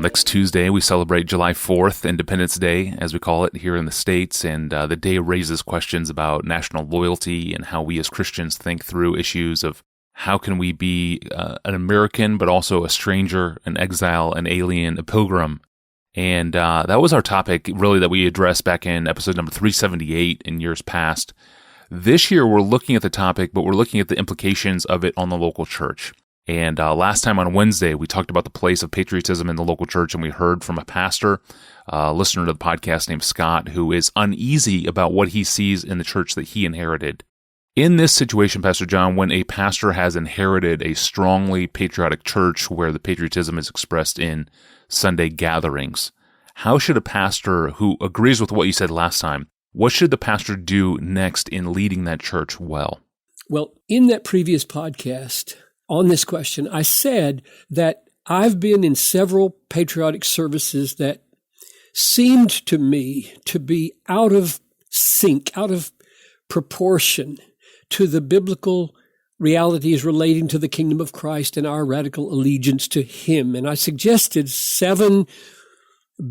Next Tuesday, we celebrate July 4th, Independence Day, as we call it here in the States, and the day raises questions about national loyalty and how we as Christians think through issues of how can we be an American, but also a stranger, an exile, an alien, a pilgrim. And that was our topic, really, that we addressed back in episode number 378 in years past. This year, we're looking at the topic, but we're looking at the implications of it on the local church. And last time on Wednesday, we talked about the place of patriotism in the local church, and we heard from a pastor, listener to the podcast named Scott, who is uneasy about what he sees in the church that he inherited. In this situation, Pastor John, when a pastor has inherited a strongly patriotic church where the patriotism is expressed in Sunday gatherings, how should a pastor who agrees with what you said last time, what should the pastor do next in leading that church well? Well, in that previous podcast on this question, I said that I've been in several patriotic services that seemed to me to be out of sync, out of proportion to the biblical realities relating to the kingdom of Christ and our radical allegiance to Him. And I suggested 7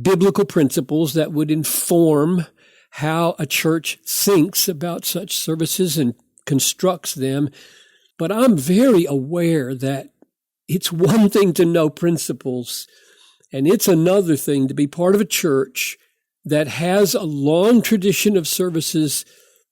biblical principles that would inform how a church thinks about such services and constructs them. But I'm very aware that it's one thing to know principles, and it's another thing to be part of a church that has a long tradition of services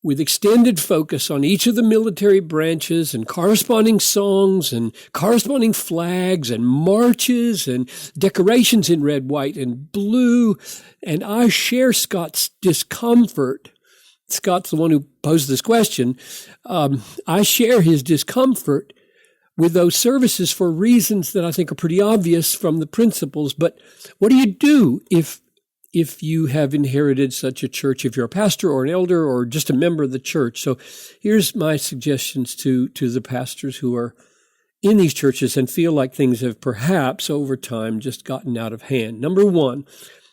with extended focus on each of the military branches and corresponding songs and corresponding flags and marches and decorations in red, white, and blue. And I share Scott's discomfort. Scott's the one who posed this question. I share his discomfort with those services for reasons that I think are pretty obvious from the principles. But what do you do if you have inherited such a church, if you're a pastor or an elder or just a member of the church? So here's my suggestions to the pastors who are in these churches and feel like things have perhaps over time just gotten out of hand. Number 1,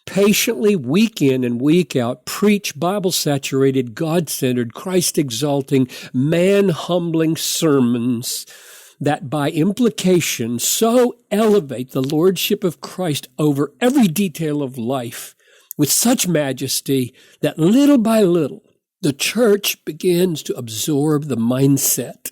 patiently, week in and week out, preach Bible-saturated, God-centered, Christ-exalting, man-humbling sermons that by implication so elevate the lordship of Christ over every detail of life with such majesty that little by little the church begins to absorb the mindset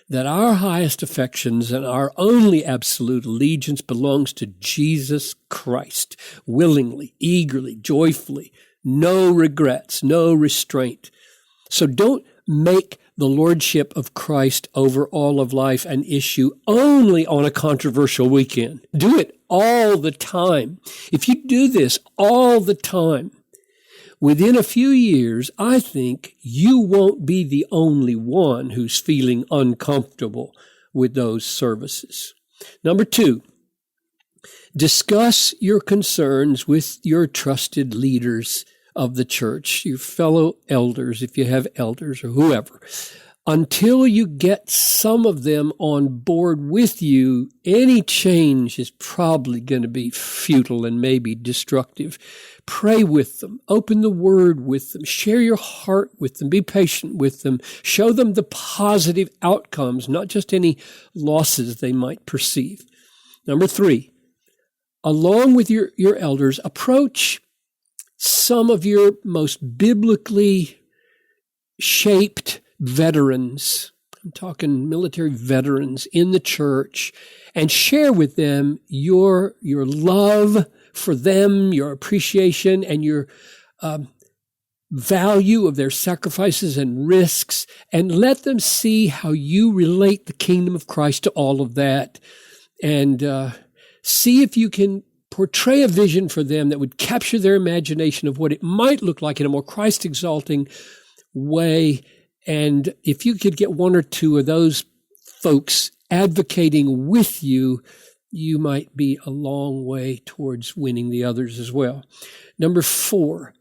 that our highest affections and our only absolute allegiance belongs to Jesus Christ, willingly, eagerly, joyfully, no regrets, no restraint. So don't make the lordship of Christ over all of life an issue only on a controversial weekend. Do it all the time. If you do this all the time, within a few years, I think you won't be the only one who's feeling uncomfortable with those services. Number 2, discuss your concerns with your trusted leaders of the church, your fellow elders, if you have elders or whoever. Until you get some of them on board with you, any change is probably going to be futile and maybe destructive. Pray with them. Open the Word with them. Share your heart with them. Be patient with them. Show them the positive outcomes, not just any losses they might perceive. Number 3, along with your elders, approach some of your most biblically shaped veterans, I'm talking military veterans in the church, and share with them your love for them, your appreciation, and your value of their sacrifices and risks, and let them see how you relate the kingdom of Christ to all of that, and see if you can portray a vision for them that would capture their imagination of what it might look like in a more Christ-exalting way. And if you could get 1 or 2 of those folks advocating with you, you might be a long way towards winning the others as well. Number 4,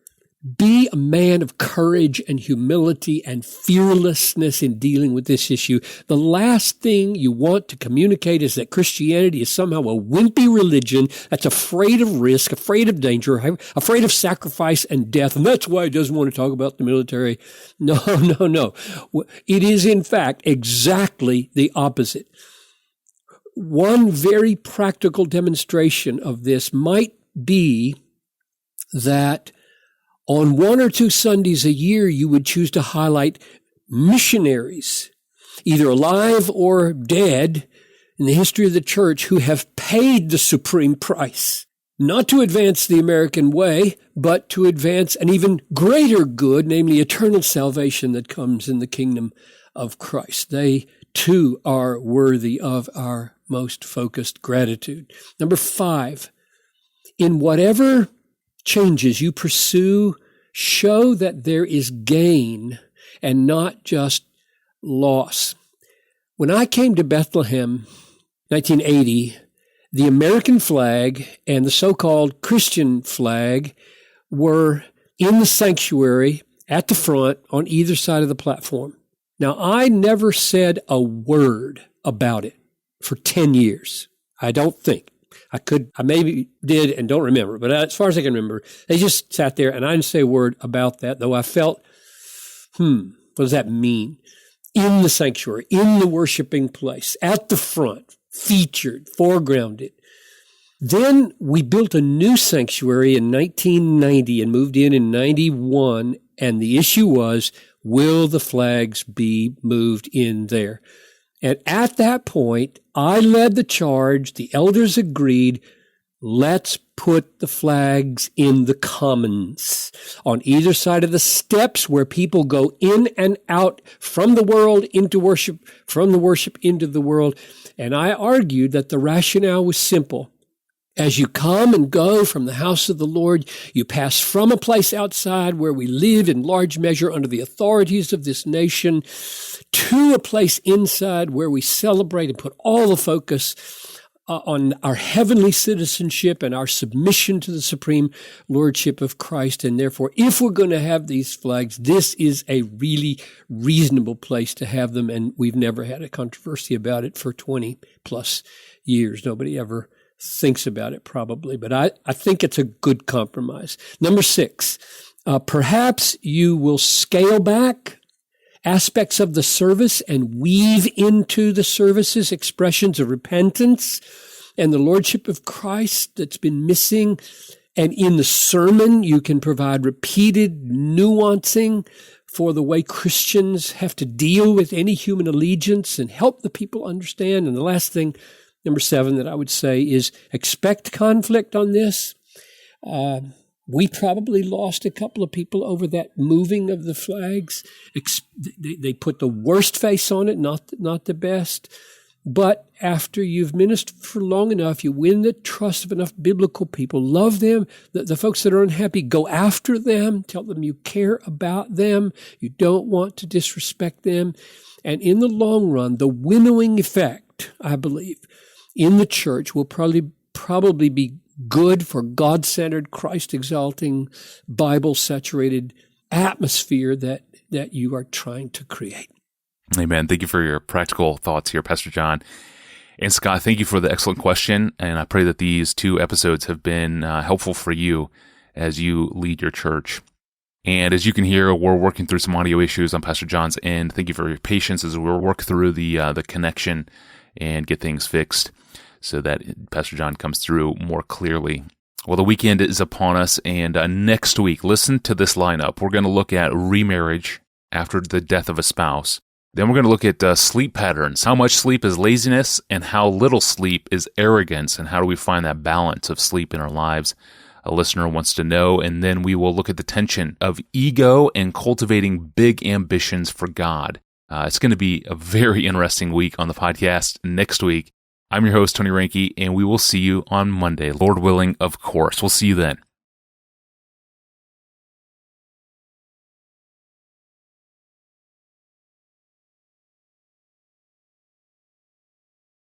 be a man of courage and humility and fearlessness in dealing with this issue. The last thing you want to communicate is that Christianity is somehow a wimpy religion that's afraid of risk, afraid of danger, afraid of sacrifice and death, and that's why it doesn't want to talk about the military. No. It is, in fact, exactly the opposite. One very practical demonstration of this might be that on one or two Sundays a year, you would choose to highlight missionaries, either alive or dead, in the history of the church who have paid the supreme price, not to advance the American way, but to advance an even greater good, namely eternal salvation that comes in the kingdom of Christ. They too are worthy of our most focused gratitude. Number 5, in whatever changes you pursue, show that there is gain and not just loss. When I came to Bethlehem, 1980, the American flag and the so-called Christian flag were in the sanctuary at the front on either side of the platform. Now, I never said a word about it for 10 years. I don't think. I maybe did and don't remember, but as far as I can remember, they just sat there and I didn't say a word about that, though I felt, what does that mean? In the sanctuary, in the worshiping place, at the front, featured, foregrounded. Then we built a new sanctuary in 1990 and moved in 91, and the issue was, will the flags be moved in there? And at that point, I led the charge. The elders agreed, let's put the flags in the commons on either side of the steps where people go in and out from the world into worship, from the worship into the world. And I argued that the rationale was simple. As you come and go from the house of the Lord, you pass from a place outside where we live in large measure under the authorities of this nation to a place inside where we celebrate and put all the focus on our heavenly citizenship and our submission to the supreme lordship of Christ. And therefore, if we're going to have these flags, this is a really reasonable place to have them. And we've never had a controversy about it for 20 plus years. Nobody ever thinks about it probably, but I think it's a good compromise. Number 6, perhaps you will scale back aspects of the service and weave into the services expressions of repentance and the lordship of Christ that's been missing. And in the sermon, you can provide repeated nuancing for the way Christians have to deal with any human allegiance and help the people understand. And the last thing, number 7, that I would say is expect conflict on this. We probably lost a couple of people over that moving of the flags. They put the worst face on it, not the best. But after you've ministered for long enough, you win the trust of enough biblical people. Love them. The folks that are unhappy, go after them. Tell them you care about them. You don't want to disrespect them. And in the long run, the winnowing effect, I believe, in the church will probably be good for God-centered, Christ-exalting, Bible-saturated atmosphere that you are trying to create. Amen. Thank you for your practical thoughts here, Pastor John. And Scott, thank you for the excellent question. And I pray that these 2 episodes have been helpful for you as you lead your church. And as you can hear, we're working through some audio issues on Pastor John's end. Thank you for your patience as we work through the connection and get things fixed so that Pastor John comes through more clearly. Well, the weekend is upon us, and next week, listen to this lineup. We're going to look at remarriage after the death of a spouse. Then we're going to look at sleep patterns. How much sleep is laziness, and how little sleep is arrogance, and how do we find that balance of sleep in our lives? A listener wants to know. And then we will look at the tension of ego and cultivating big ambitions for God. It's going to be a very interesting week on the podcast next week. I'm your host, Tony Reinke, and we will see you on Monday. Lord willing, of course. We'll see you then.